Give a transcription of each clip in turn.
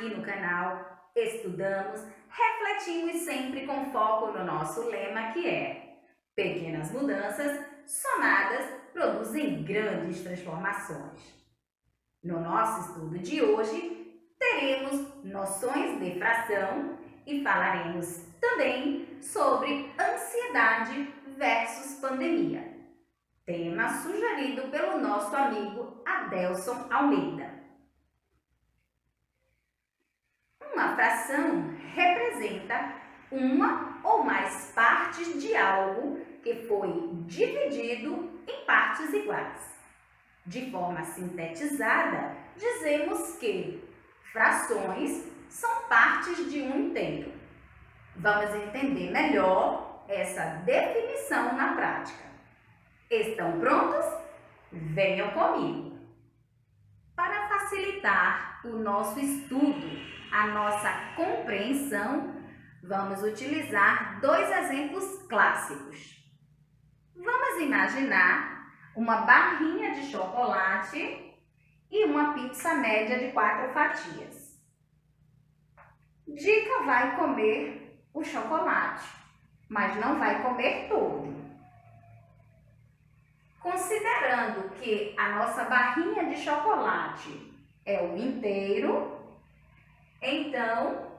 Aqui no canal estudamos, refletimos sempre com foco no nosso lema que é: pequenas mudanças somadas produzem grandes transformações. No nosso estudo de hoje, teremos noções de fração e falaremos também sobre ansiedade versus pandemia. Tema sugerido pelo nosso amigo Adelson Almeida. Uma fração representa uma ou mais partes de algo que foi dividido em partes iguais. De forma sintetizada, dizemos que frações são partes de um inteiro. Vamos entender melhor essa definição na prática. Estão prontos? Venham comigo! Para facilitar o nosso estudo, a nossa compreensão, vamos utilizar dois exemplos clássicos. Vamos imaginar uma barrinha de chocolate e uma pizza média de 4 fatias. Dica vai comer o chocolate, mas não vai comer todo. Considerando que a nossa barrinha de chocolate é o inteiro, então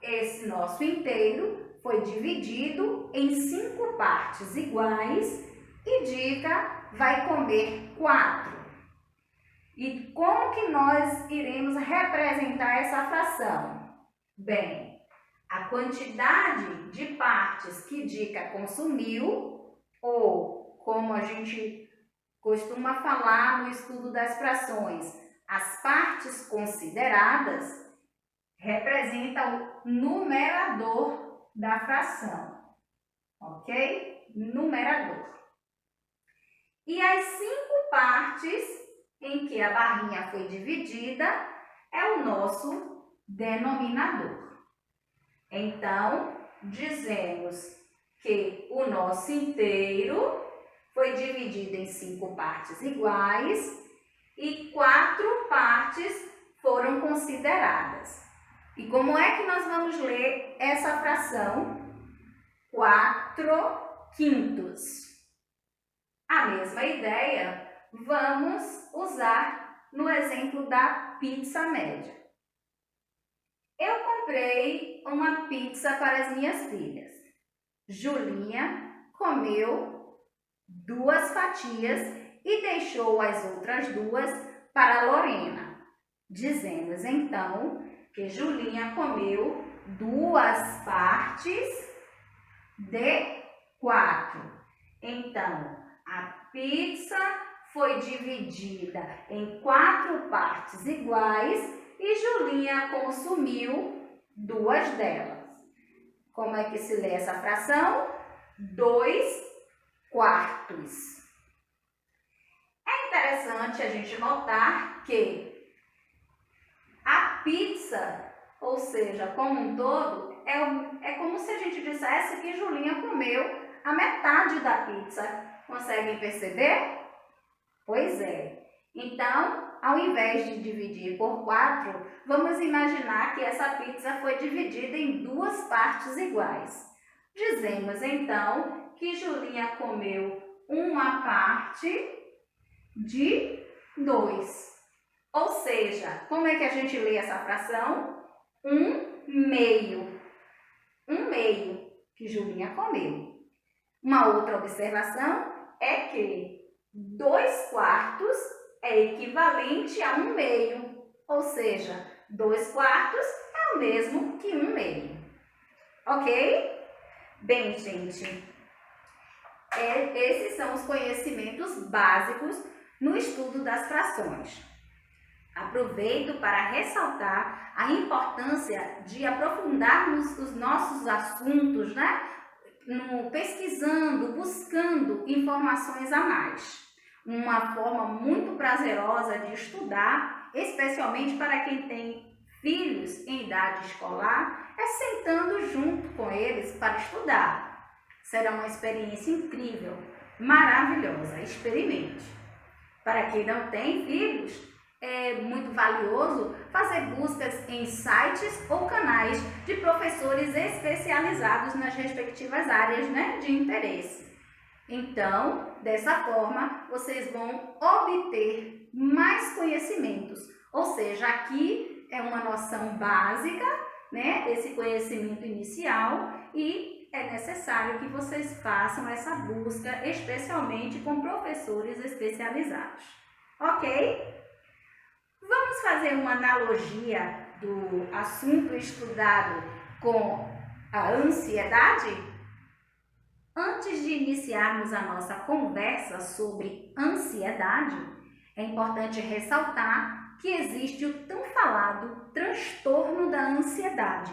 esse nosso inteiro foi dividido em 5 partes iguais e Dica vai comer 4. E como que nós iremos representar essa fração? Bem, a quantidade de partes que Dica consumiu, ou como a gente costuma falar no estudo das frações, as partes consideradas, representam o numerador da fração, ok? Numerador. E as 5 partes em que a barrinha foi dividida é o nosso denominador. Então, dizemos que o nosso inteiro foi dividido em 5 partes iguais e 4 partes foram consideradas. E como é que nós vamos ler essa fração? 4/5. A mesma ideia vamos usar no exemplo da pizza média. Eu comprei uma pizza para as minhas filhas. Julinha comeu 2 fatias e deixou as outras 2 para Lorena. Dizemos então que Julinha comeu 2 partes de 4. Então, a pizza foi dividida em 4 partes iguais e Julinha consumiu 2 delas. Como é que se lê essa fração? 2/4. É interessante a gente notar que a pizza, ou seja, como um todo, é como se a gente dissesse que Julinha comeu a metade da pizza. Conseguem perceber? Pois é. Então, ao invés de dividir por 4, vamos imaginar que essa pizza foi dividida em 2 partes iguais. Dizemos então que Julinha comeu uma parte de 2. Ou seja, como é que a gente lê essa fração? 1/2. 1/2 que Julinha comeu. Uma outra observação é que 2/4 é equivalente a 1/2, ou seja, 2/4 é o mesmo que 1/2. Ok? Bem, gente, esses são os conhecimentos básicos no estudo das frações. Aproveito para ressaltar a importância de aprofundarmos os nossos assuntos, pesquisando, buscando informações a mais. Uma forma muito prazerosa de estudar, especialmente para quem tem filhos em idade escolar, é sentando junto com eles para estudar. Será uma experiência incrível, maravilhosa. Experimente. Para quem não tem filhos, é muito valioso fazer buscas em sites ou canais de professores especializados nas respectivas áreas, né, de interesse. Então, dessa forma, vocês vão obter mais conhecimentos. Ou seja, aqui é uma noção básica, né, esse conhecimento inicial, e é necessário que vocês façam essa busca, especialmente com professores especializados. Ok? Vamos fazer uma analogia do assunto estudado com a ansiedade? Antes de iniciarmos a nossa conversa sobre ansiedade, é importante ressaltar que existe o tão falado transtorno da ansiedade,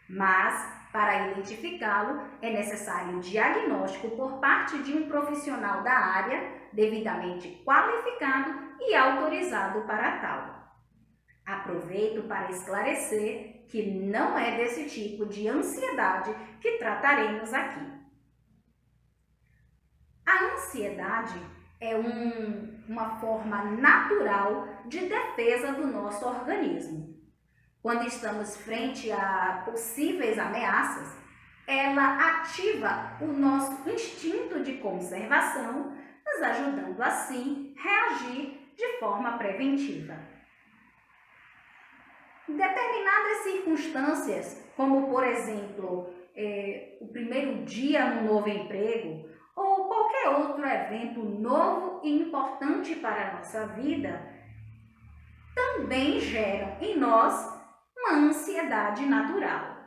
mas para identificá-lo é necessário um diagnóstico por parte de um profissional da área devidamente qualificado e autorizado para tal. Aproveito para esclarecer que não é desse tipo de ansiedade que trataremos aqui. A ansiedade é uma forma natural de defesa do nosso organismo. Quando estamos frente a possíveis ameaças, ela ativa o nosso instinto de conservação, nos ajudando assim a reagir de forma preventiva. Determinadas circunstâncias, como por exemplo, o primeiro dia no novo emprego ou qualquer outro evento novo e importante para a nossa vida, também geram em nós uma ansiedade natural.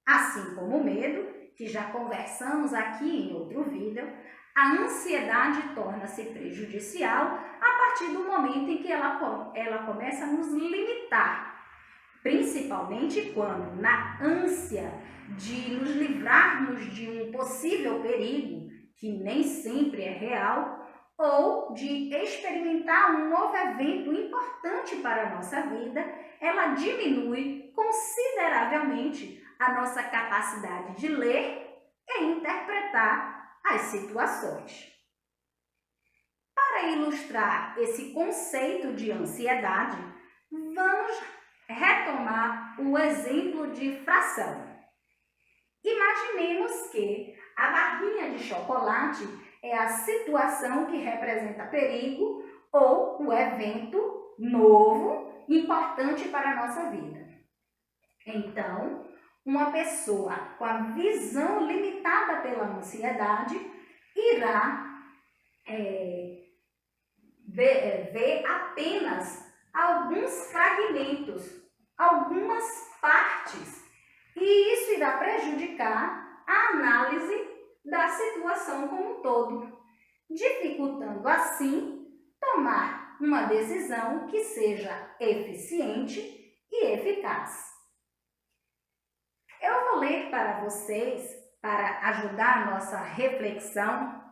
Assim como o medo, que já conversamos aqui em outro vídeo, a ansiedade torna-se prejudicial a partir do momento em que ela começa a nos limitar, principalmente quando, na ânsia de nos livrarmos de um possível perigo, que nem sempre é real, ou de experimentar um novo evento importante para a nossa vida, ela diminui consideravelmente a nossa capacidade de ler e interpretar as situações. Para ilustrar esse conceito de ansiedade, vamos retomar o exemplo de fração. Imaginemos que a barrinha de chocolate é a situação que representa perigo ou o evento novo importante para a nossa vida. Então, uma pessoa com a visão limitada pela ansiedade irá ver apenas alguns fragmentos, algumas partes, e isso irá prejudicar a análise da situação como um todo, dificultando assim tomar uma decisão que seja eficiente e eficaz. Eu vou ler para vocês, para ajudar a nossa reflexão,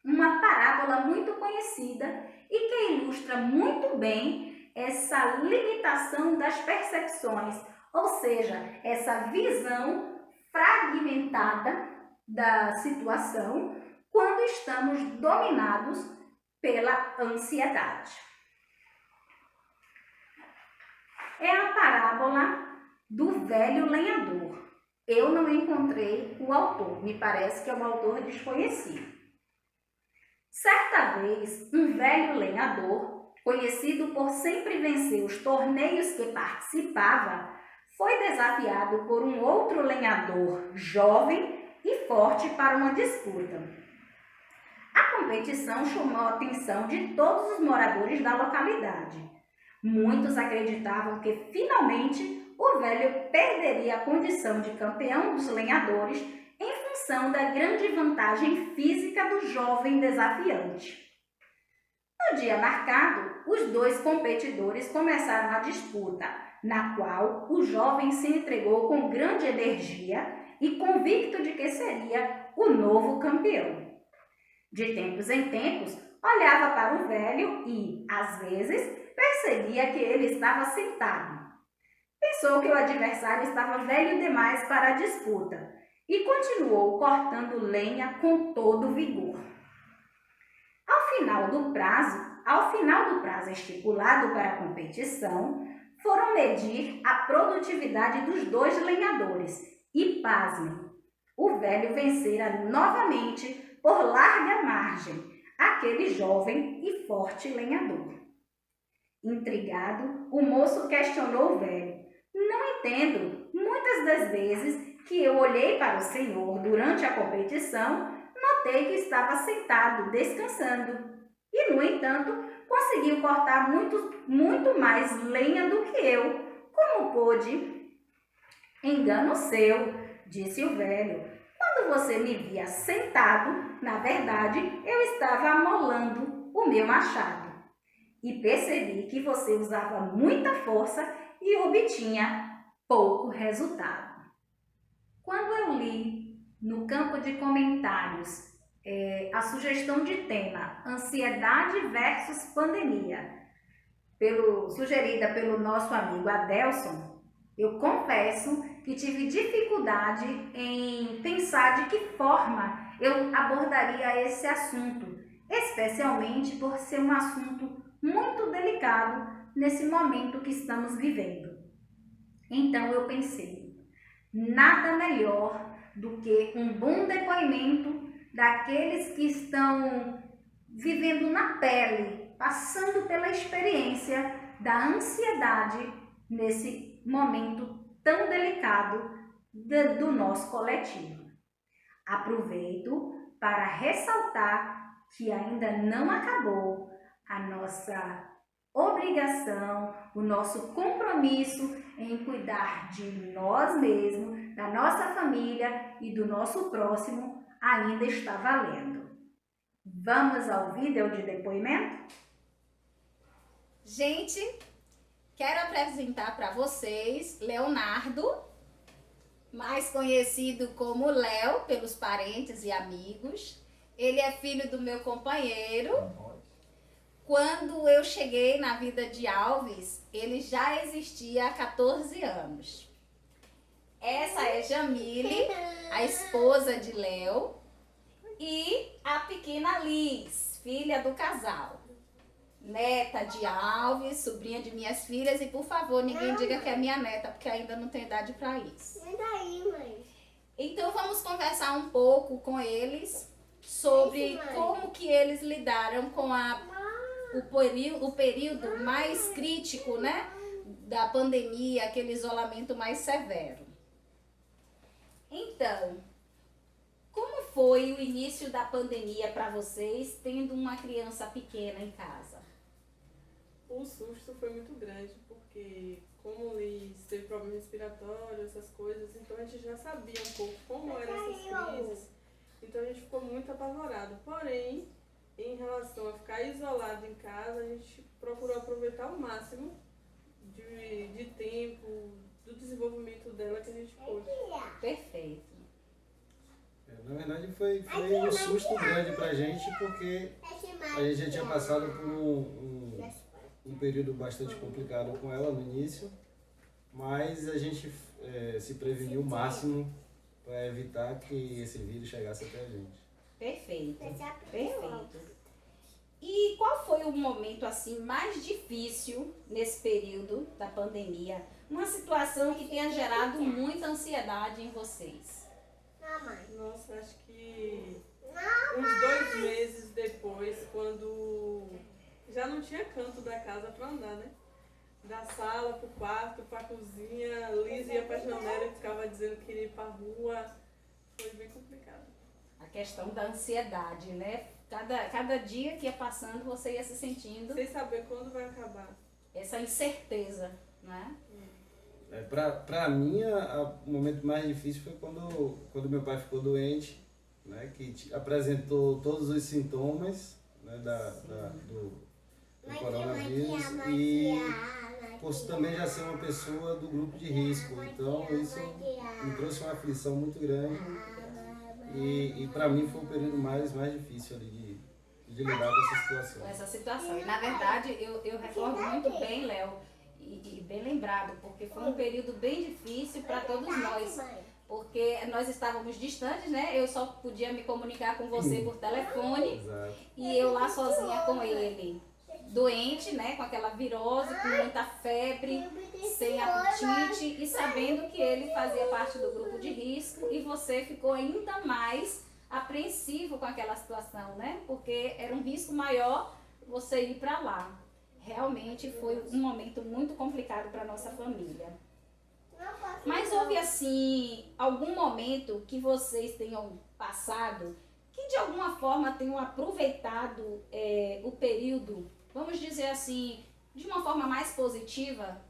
uma parábola muito conhecida e que ilustra muito bem essa limitação das percepções, ou seja, essa visão fragmentada da situação quando estamos dominados pela ansiedade. É a parábola do velho lenhador. Eu não encontrei o autor, me parece que é um autor desconhecido. Certa vez, um velho lenhador, conhecido por sempre vencer os torneios que participava, foi desafiado por um outro lenhador jovem e forte para uma disputa. A competição chamou a atenção de todos os moradores da localidade. Muitos acreditavam que, finalmente, o velho perderia a condição de campeão dos lenhadores em função da grande vantagem física do jovem desafiante. No dia marcado, os dois competidores começaram a disputa, na qual o jovem se entregou com grande energia e convicto de que seria o novo campeão. De tempos em tempos, olhava para o velho e, às vezes, percebia que ele estava sentado. Pensou que o adversário estava velho demais para a disputa e continuou cortando lenha com todo vigor. Ao final do prazo, ao final do prazo estipulado para a competição, foram medir a produtividade dos 2 lenhadores e, pasmem, o velho vencera novamente por larga margem aquele jovem e forte lenhador. Intrigado, o moço questionou o velho: não entendo, muitas das vezes que eu olhei para o senhor durante a competição, notei que estava sentado, descansando. E, no entanto, conseguiu cortar muito mais lenha do que eu. Como pôde? Engano seu, disse o velho. Quando você me via sentado, na verdade, eu estava amolando o meu machado. E percebi que você usava muita força e obtinha pouco resultado. Quando eu li no campo de comentários a sugestão de tema Ansiedade versus Pandemia, sugerida pelo nosso amigo Adelson, eu confesso que tive dificuldade em pensar de que forma eu abordaria esse assunto, especialmente por ser um assunto muito delicado nesse momento que estamos vivendo. Então eu pensei, nada melhor do que um bom depoimento daqueles que estão vivendo na pele, passando pela experiência da ansiedade nesse momento tão delicado do nosso coletivo. Aproveito para ressaltar que ainda não acabou a nossa obrigação, o nosso compromisso em cuidar de nós mesmos, da nossa família e do nosso próximo ainda está valendo. Vamos ao vídeo de depoimento? Gente, quero apresentar para vocês Leonardo, mais conhecido como Léo pelos parentes e amigos. Ele é filho do meu companheiro. Quando eu cheguei na vida de Alves, ele já existia há 14 anos. Essa é Jamile, a esposa de Léo, e a pequena Liz, filha do casal. Neta de Alves, sobrinha de minhas filhas, e por favor, ninguém diga que é minha neta, porque ainda não tem idade para isso. Então vamos conversar um pouco com eles sobre como que eles lidaram com o período mais crítico, né, da pandemia, aquele isolamento mais severo. Então, como foi o início da pandemia para vocês, tendo uma criança pequena em casa? O susto foi muito grande, porque como o Liz teve problema respiratório, essas coisas, então a gente já sabia um pouco como eram essas crises, então a gente ficou muito apavorado. Porém, em relação a ficar isolado em casa, a gente procurou aproveitar o máximo de tempo, do desenvolvimento dela que a gente pôde. Perfeito. Na verdade foi um susto grande pra gente, porque a gente já tinha passado por um período bastante complicado com ela no início, mas a gente se preveniu o máximo para evitar que esse vírus chegasse até a gente. Perfeito, perfeito. E qual foi o momento assim mais difícil nesse período da pandemia? Uma situação que tenha gerado muita ansiedade em vocês? Nossa, acho que uns 2 meses depois, quando já não tinha canto da casa para andar, né? Da sala pro quarto, pra cozinha, Liz ia pra janela e ficava dizendo que queria ir pra rua. Foi bem complicado. A questão da ansiedade, né? Cada dia que ia passando, você ia se sentindo Sem saber quando vai acabar. essa incerteza, né? Pra mim, o momento mais difícil foi quando meu pai ficou doente, né, que apresentou todos os sintomas, né, do coronavírus, e por também já ser uma pessoa do grupo de risco. Então isso me trouxe uma aflição muito grande e para mim foi o período mais difícil ali de lidar com essa situação. Essa situação. E na verdade, eu recordo muito bem, Léo, e bem lembrado, porque foi um período bem difícil para todos nós. Porque nós estávamos distantes, né? Eu só podia me comunicar com você por telefone. Exato. E eu lá sozinha com ele. doente, né, com aquela virose, com muita febre, sem apetite e sabendo que ele fazia parte do grupo de risco e você ficou ainda mais apreensivo com aquela situação, né? Porque era um risco maior você ir para lá. Realmente foi um momento muito complicado para nossa família. Mas houve assim algum momento que vocês tenham passado que de alguma forma tenham aproveitado o período, vamos dizer assim, de uma forma mais positiva?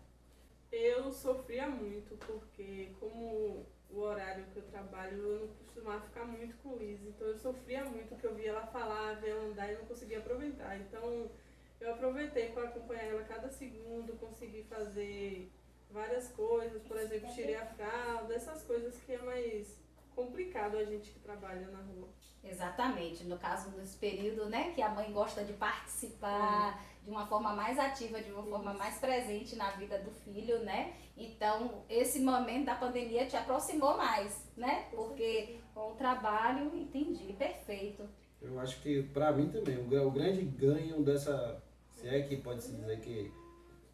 Eu sofria muito, porque como o horário que eu trabalho, eu não costumava ficar muito com Liz. Então eu sofria muito, que eu via ela falar, via ela andar e não conseguia aproveitar. Então eu aproveitei para acompanhar ela cada segundo, consegui fazer várias coisas, por exemplo, tirei a fralda, essas coisas que é mais complicado a gente que trabalha na rua. Exatamente, no caso desse período, né, que a mãe gosta de participar de uma forma mais ativa, de uma forma mais presente na vida do filho, né? Então, esse momento da pandemia te aproximou mais, né? Porque com o trabalho, entendi, perfeito. Eu acho que para mim também, o grande ganho dessa, se é que pode se dizer que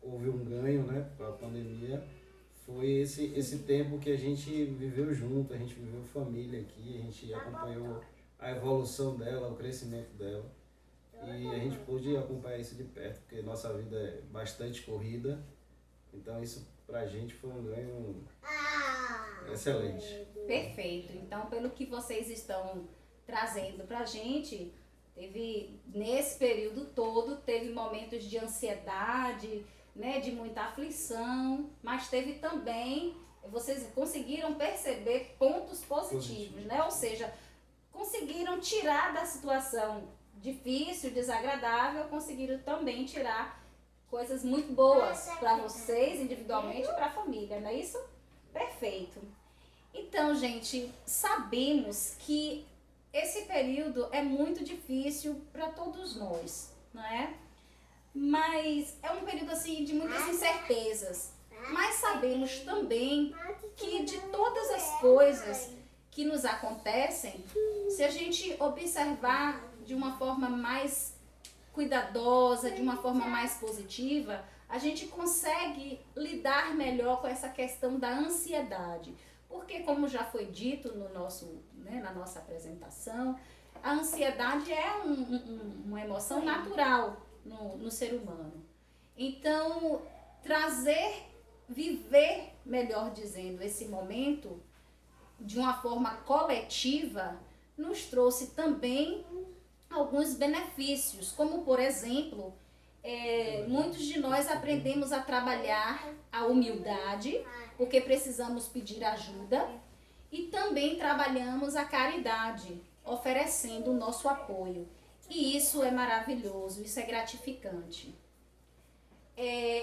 houve um ganho, né, para a pandemia, foi esse tempo que a gente viveu junto, a gente viveu família aqui, a gente acompanhou a evolução dela, o crescimento dela. E a gente pôde acompanhar isso de perto, porque nossa vida é bastante corrida. Então isso pra gente foi um ganho excelente. Perfeito. Então, pelo que vocês estão trazendo pra gente, teve, nesse período todo, teve momentos de ansiedade, né, de muita aflição, mas teve também, vocês conseguiram perceber pontos positivos, né? Ou seja, conseguiram tirar da situação difícil, desagradável, conseguiram também tirar coisas muito boas para vocês individualmente e para a família, não é isso? Perfeito. Então, gente, sabemos que esse período é muito difícil para todos nós, não é? Mas é um período assim de muitas incertezas. Mas sabemos também que de todas as coisas que nos acontecem, se a gente observar de uma forma mais cuidadosa, de uma forma mais positiva, a gente consegue lidar melhor com essa questão da ansiedade. Porque, como já foi dito no nosso, né, na nossa apresentação, a ansiedade é uma emoção natural no ser humano. Então, viver, melhor dizendo, esse momento de uma forma coletiva, nos trouxe também alguns benefícios, como por exemplo, muitos de nós aprendemos a trabalhar a humildade, porque precisamos pedir ajuda, e também trabalhamos a caridade, oferecendo o nosso apoio. E isso é maravilhoso, isso é gratificante.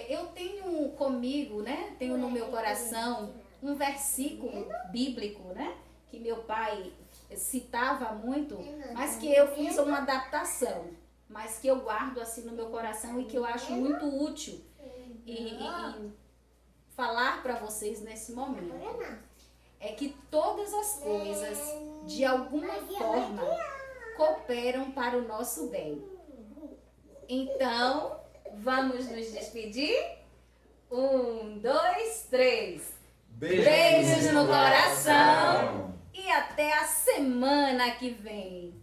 Eu tenho comigo, né, tenho no meu coração um versículo bíblico, né, que meu pai citava muito, mas que eu fiz uma adaptação, mas que eu guardo assim no meu coração e que eu acho muito útil e falar para vocês nesse momento. É que todas as coisas, de alguma forma, cooperam para o nosso bem. Então, vamos nos despedir? 1, 2, 3. Beijos no coração. E até a semana que vem.